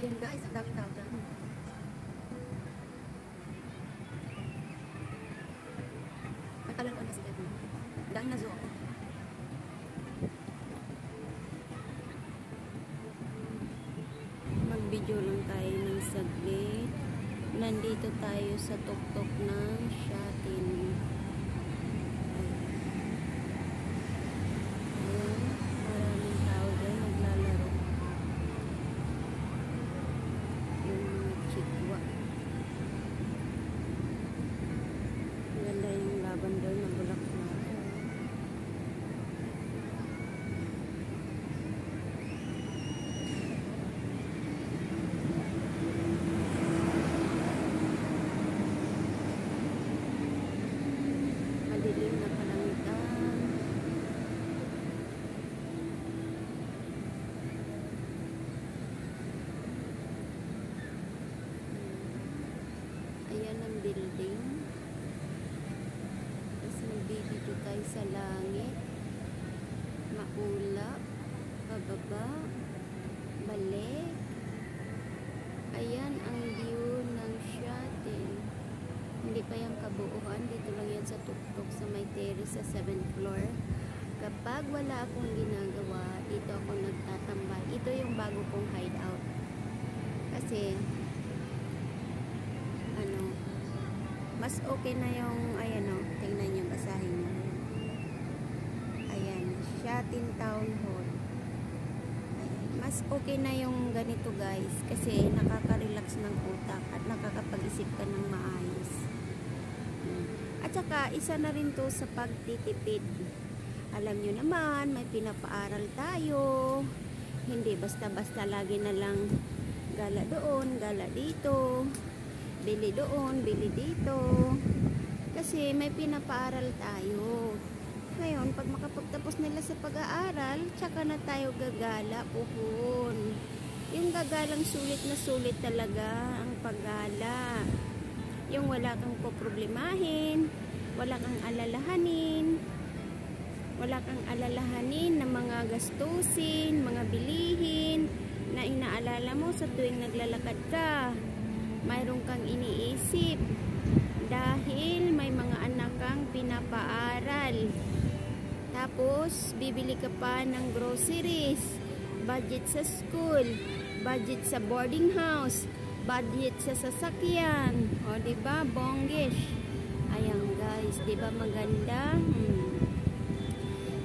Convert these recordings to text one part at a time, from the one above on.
Yan guys, ang daming tao dyan. Matalan ko na sila. Dahil na zoo. Mag-video lang tayo ng saglit. Nandito tayo sa tuktok ng Shatin. Ayan, maraming tao dyan naglalaro. Yung mga chikwa. Ganda yung laban doon na bulaklak. Madilim na kalangitan. Ayan ang building. Tapos nagdidito tayo sa langit. Maulap. Pababa. Balik. Ayan ang view ng Shatin. Hindi pa yung kabuuan. Dito lang yan sa tuktok sa may terrace sa 7th floor. Kapag wala akong ginagawa, dito ako nagtatambay. Ito yung bago kong hideout. Kasi, mas okay na yung, ayan o, tingnan nyo, basahin nyo. Ayan, Shatin Town Hall. Ayan, mas okay na yung ganito guys, kasi nakaka-relax ng utak at nakakapag-isip ka ng maayos. At saka, isa na rin to sa pagtitipid. Alam nyo naman, may pinapaaral tayo. Hindi basta-basta lagi na lang gala doon, gala dito. Bili doon, bili dito. Kasi may pinapaaral tayo. Ngayon, pag makapagtapos nila sa pag-aaral, tsaka na tayo gagala, puhon. Yung gagalang sulit na sulit talaga ang paggala. Yung wala kang poproblemahin, wala kang alalahanin, na mga gastusin, mga bilihin, na inaalala mo sa tuwing naglalakad ka. Mayroon kang iniisip dahil may mga anak kang pinapaaral. Tapos, bibili ka pa ng groceries, budget sa school, budget sa boarding house, budget sa sasakyan. O, diba? Bonggish. Ayan guys, diba maganda?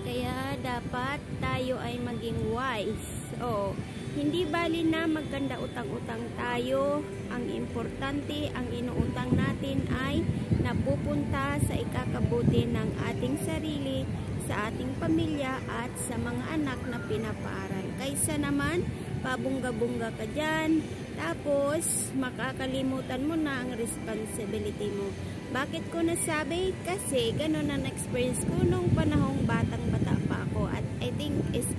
Kaya, dapat tayo ay maging wise. O, hindi bali na magkanda utang-utang tayo. Ang importante, ang inuutang natin ay napupunta sa ikakabuti ng ating sarili, sa ating pamilya at sa mga anak na pinapaaral. Kaysa naman, pabungga-bungga ka dyan, tapos makakalimutan mo na ang responsibility mo. Bakit ko nasabi? Kasi ganun ang experience ko nung panahong batang-bata pa ako. At I think is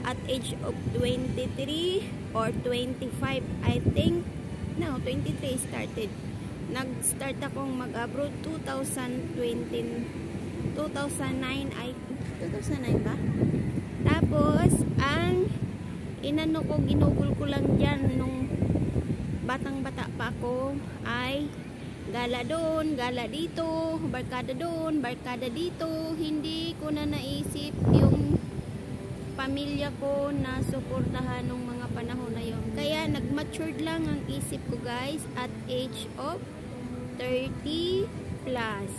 at age of 23 or 25, I think, no, 23 started. Nag-start akong mag-abroad 2009 ba? Tapos, ang inano ko, ginugol ko lang dyan nung batang-bata pa ako ay gala doon, gala dito, barkada doon, barkada dito. Hindi ko na naisip yung pamilya ko na suportahan nung mga panahon na yun. Kaya nag-matured lang ang isip ko guys at age of 30 plus.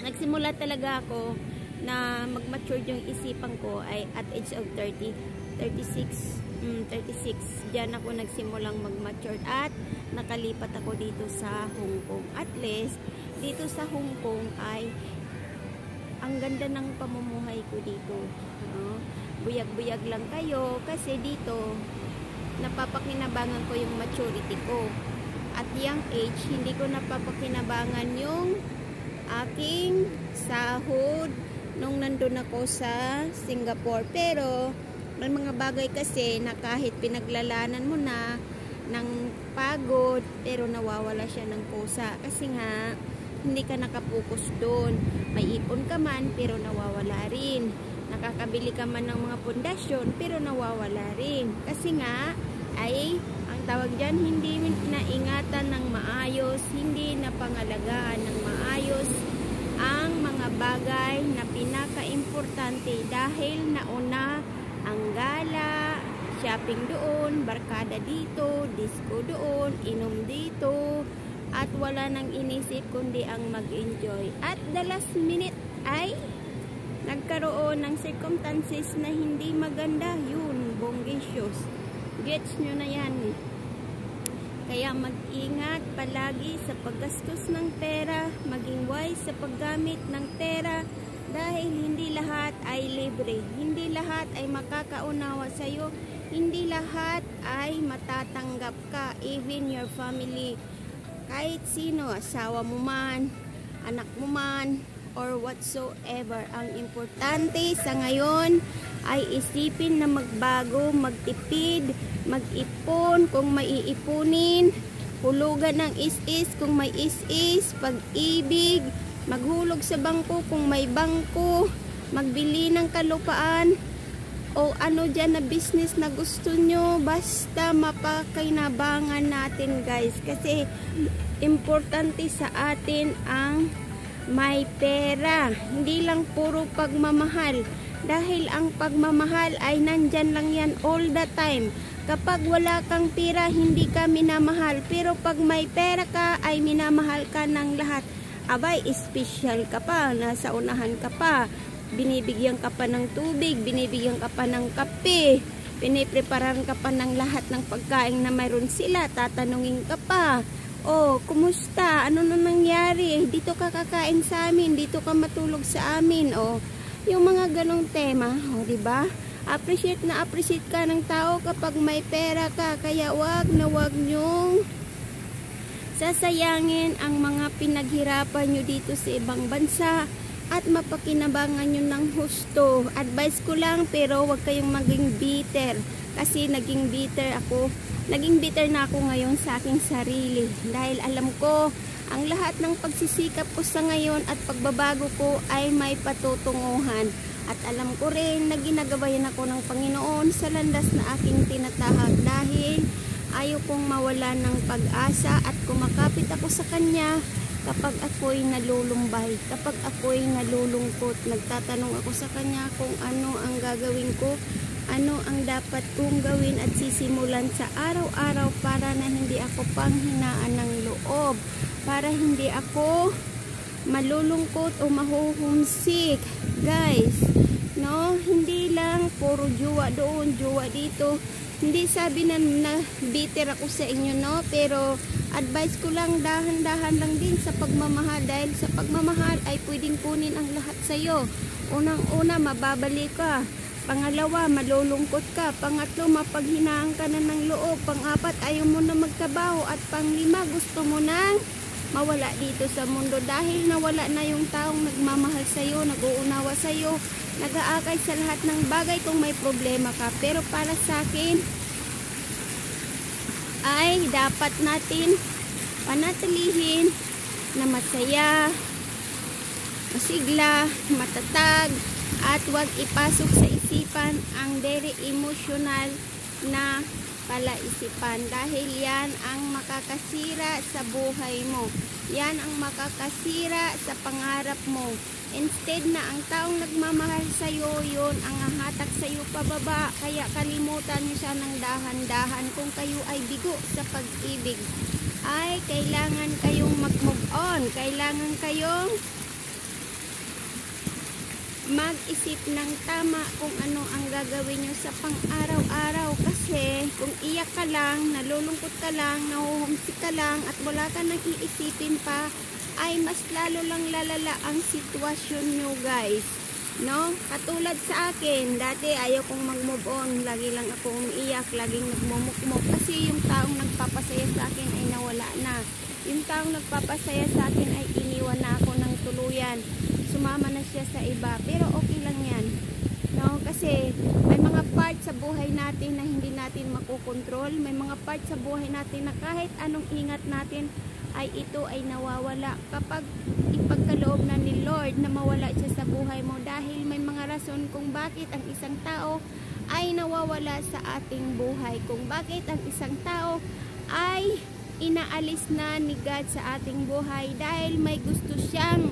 Nagsimula talaga ako na mag-mature yung isipan ko ay at age of 36. Diyan ako nagsimulang mag-mature at nakalipat ako dito sa Hong Kong. At least, dito sa Hong Kong ay ang ganda ng pamumuhay ko dito. Buyag-buyag lang kayo kasi dito napapakinabangan ko yung maturity ko. At young age, hindi ko napapakinabangan yung aking sahod nung nandun ako sa Singapore. Pero may mga bagay kasi na kahit pinaglalanan mo na ng pagod, pero nawawala siya ng kusa. Kasi nga, hindi ka nakapokus doon. May ipon ka man, pero nawawala rin. Nakakabili ka man ng mga pundasyon, pero nawawala rin. Kasi nga, ay, ang tawag dyan, hindi naingatan ng maayos, hindi napangalagaan ng maayos ang mga bagay na pinaka-importante dahil nauna ang gala, shopping doon, barkada dito, disco doon, inom dito, at wala nang inisip kundi ang mag-enjoy. At the last minute ay nagkaroon ng circumstances na hindi maganda. Yun, bonggisios. Gets nyo na yan. Kaya mag-ingat palagi sa paggastos ng pera, maging wise sa paggamit ng pera, dahil hindi lahat ay libre, hindi lahat ay makakaunawa sa iyo, hindi lahat ay matatanggap ka, even your family, kahit sino, asawa mo man, anak mo man, or whatsoever. Ang importante sa ngayon ay isipin na magbago, magtipid, mag-ipon kung may iipunin, hulugan ng is-is kung may is-is, pag-ibig, maghulog sa bangko kung may bangko, magbili ng kalupaan, o ano dyan na business na gusto nyo, basta mapakinabangan natin guys, kasi importante sa atin ang may pera, hindi lang puro pagmamahal, dahil ang pagmamahal ay nandyan lang yan all the time. Kapag wala kang pera, hindi ka minamahal, pero pag may pera ka, ay minamahal ka ng lahat. Abay, special ka pa, nasa unahan ka pa, binibigyan ka pa ng tubig, binibigyan ka pa ng kape, pinipreparan ka pa ng lahat ng pagkain na mayroon sila, tatanungin ka pa, oh, kumusta? Ano na nangyari? Dito ka kakain sa amin, dito ka matulog sa amin, oh. Yung mga ganong tema, oh, di ba? Appreciate na appreciate ka ng tao kapag may pera ka, kaya wag na wag nyong sasayangin ang mga pinaghirapan nyo dito sa ibang bansa at mapakinabangan nyo ng husto. Advice ko lang, pero wag kayong maging bitter, kasi naging bitter na ako ngayon sa aking sarili, dahil alam ko ang lahat ng pagsisikap ko sa ngayon at pagbabago ko ay may patutunguhan, at alam ko rin na ginagabayan ako ng Panginoon sa landas na aking tinatahak, dahil ayaw kong mawala ng pag-asa at kumakapit ako sa Kanya kapag ako'y nalulumbay, kapag ako'y nalulungkot. Nagtatanong ako sa Kanya kung ano ang gagawin ko, ano ang dapat kong gawin at sisimulan sa araw-araw para na hindi ako panghinaan ng loob, para hindi ako malulungkot o mahuhumsik. Guys, no, hindi lang puro jowa doon, jowa dito. Hindi sabi na bitter ako sa inyo, no, pero advice ko lang, dahan-dahan lang din sa pagmamahal, dahil sa pagmamahal ay pwedeng kunin ang lahat sa iyo. Unang-una, mababalik ka. Pangalawa, malulungkot ka. Pangatlo, mapaghinaan ka na ng loob. Pang-apat, ayaw mo na magtrabaho. At panglima, gusto mo nang mawala dito sa mundo, dahil nawala na yung taong nagmamahal sa'yo, nag-uunawa sa'yo, nag-aakay sa lahat ng bagay kung may problema ka. Pero para sa akin, ay dapat natin panatilihin na masaya, masigla, matatag, at huwag ipasok sa isipan ang very emotional na palaisipan, dahil yan ang makakasira sa buhay mo, yan ang makakasira sa pangarap mo. Instead na ang taong nagmamahal sa iyo, yun ang hahatak sa iyo pababa. Kaya kalimutan niyo siya ng dahan-dahan. Kung kayo ay bigo sa pag-ibig, ay kailangan kayong mag-move on, kailangan kayong mag-isip ng tama kung ano ang gagawin nyo sa pang-araw-araw, kasi kung iyak ka lang, nalulungkot ka lang, nahuhumsik ka lang, at wala ka nang iisipin pa, ay mas lalo lang lalala ang sitwasyon nyo guys, no? Katulad sa akin, dati ayaw kong mag-move on, lagi lang ako umiiyak, laging nagmumukmok, kasi yung taong nagpapasaya sa akin ay nawala na, yung taong nagpapasaya sa akin ay iniwan na ako ng tuluyan, sumama na siya sa iba. Pero okay lang yan, no? Kasi may mga part sa buhay natin na hindi natin makokontrol, may mga part sa buhay natin na kahit anong ingat natin ay ito ay nawawala kapag ipagkaloob na ni Lord na mawala siya sa buhay mo, dahil may mga rason kung bakit ang isang tao ay nawawala sa ating buhay. Kung bakit ang isang tao ay inaalis na ni God sa ating buhay dahil may gusto siyang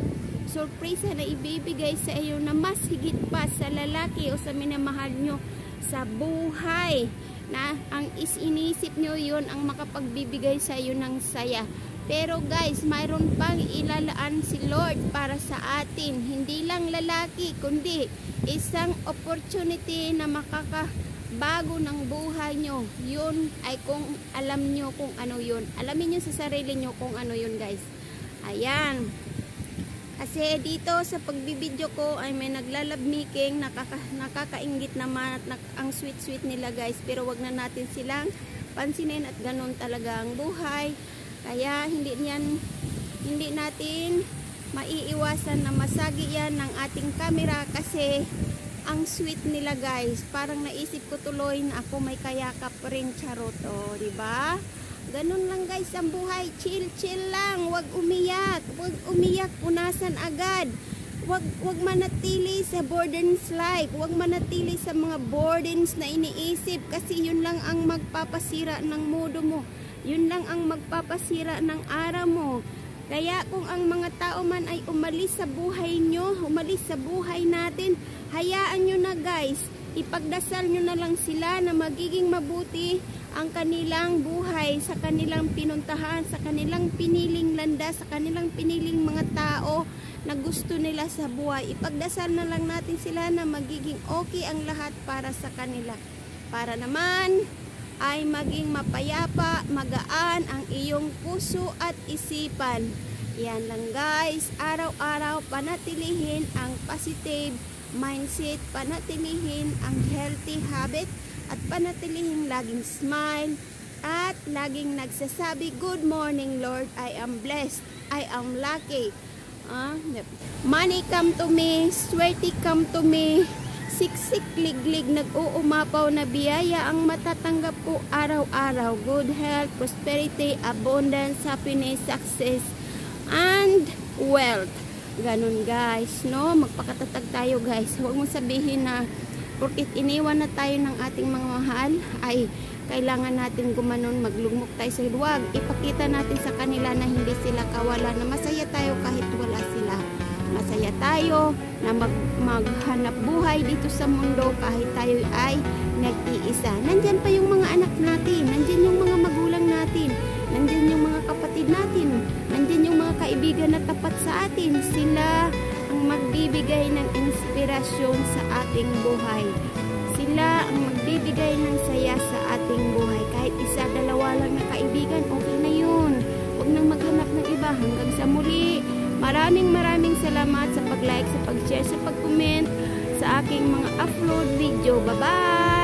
sorpresa na ibibigay sa iyo na mas higit pa sa lalaki o sa minamahal nyo sa buhay, na ang inisip nyo yun ang makapagbibigay sa iyo ng saya. Pero guys, mayroon pang ilalaan si Lord para sa atin, hindi lang lalaki kundi isang opportunity na makakabago ng buhay nyo. Yun ay kung alam nyo kung ano yun, alamin nyo sa sarili nyo kung ano yun guys. Ayan, kasi dito sa pagbibideo ko ay may naglalab making, nakakaingit naman at ang sweet nila guys, pero wag na natin silang pansinin at ganun talaga ang buhay. Kaya hindi natin maiiwasan na masagi yan ng ating camera kasi ang sweet nila guys. Parang naisip ko tuloy na ako may kayakap rin, charot, oh, diba? Ganun lang guys ang buhay, chill lang, wag umiyak, punasan agad. Wag manatili sa burdens life, wag manatili sa mga burdens na iniisip kasi yun lang ang magpapasira ng mood mo. Yun lang ang magpapasira ng araw mo. Kaya kung ang mga tao man ay umalis sa buhay nyo, umalis sa buhay natin, hayaan nyo na guys. Ipagdasal nyo na lang sila na magiging mabuti ang kanilang buhay sa kanilang pinuntahan, sa kanilang piniling landas, sa kanilang piniling mga tao na gusto nila sa buhay. Ipagdasal na lang natin sila na magiging okay ang lahat para sa kanila. Para naman ay maging mapayapa, magaan ang iyong puso at isipan. Yan lang guys, araw-araw panatilihin ang positive mindset, panatilihin ang healthy habit, at panatilihin laging smile at laging nagsasabi, good morning Lord, I am blessed, I am lucky. Money come to me, swerte come to me, siksik liglig nag-uumapaw na biyaya ang matatanggap ko araw-araw. Good health, prosperity, abundance, happiness, success, and wealth. Ganun guys, no? Magpakatatag tayo guys. Huwag mo sabihin na porkit iniwan na tayo ng ating mga mahal ay kailangan natin gumanon, maglugmok tayo sa huwag. Ipakita natin sa kanila na hindi sila kawalan, na masaya tayo kahit wala sila. Masaya tayo na maghanap buhay dito sa mundo kahit tayo ay nag-iisa. Nandyan pa yung mga anak natin, nandyan yung mga magulang natin, nandyan yung mga kapatid natin, nandyan yung mga kaibigan na tapat sa atin. Sila ang magbibigay ng inspirasyon sa ating buhay. Sila ang magbibigay ng saya sa ating buhay. Kahit isa, dalawa lang na kaibigan, okay na yun. Huwag nang maghanap ng iba. Hanggang sa muli, maraming salamat sa pag-like, sa pag-share, sa pag-comment sa aking mga upload video. Bye-bye!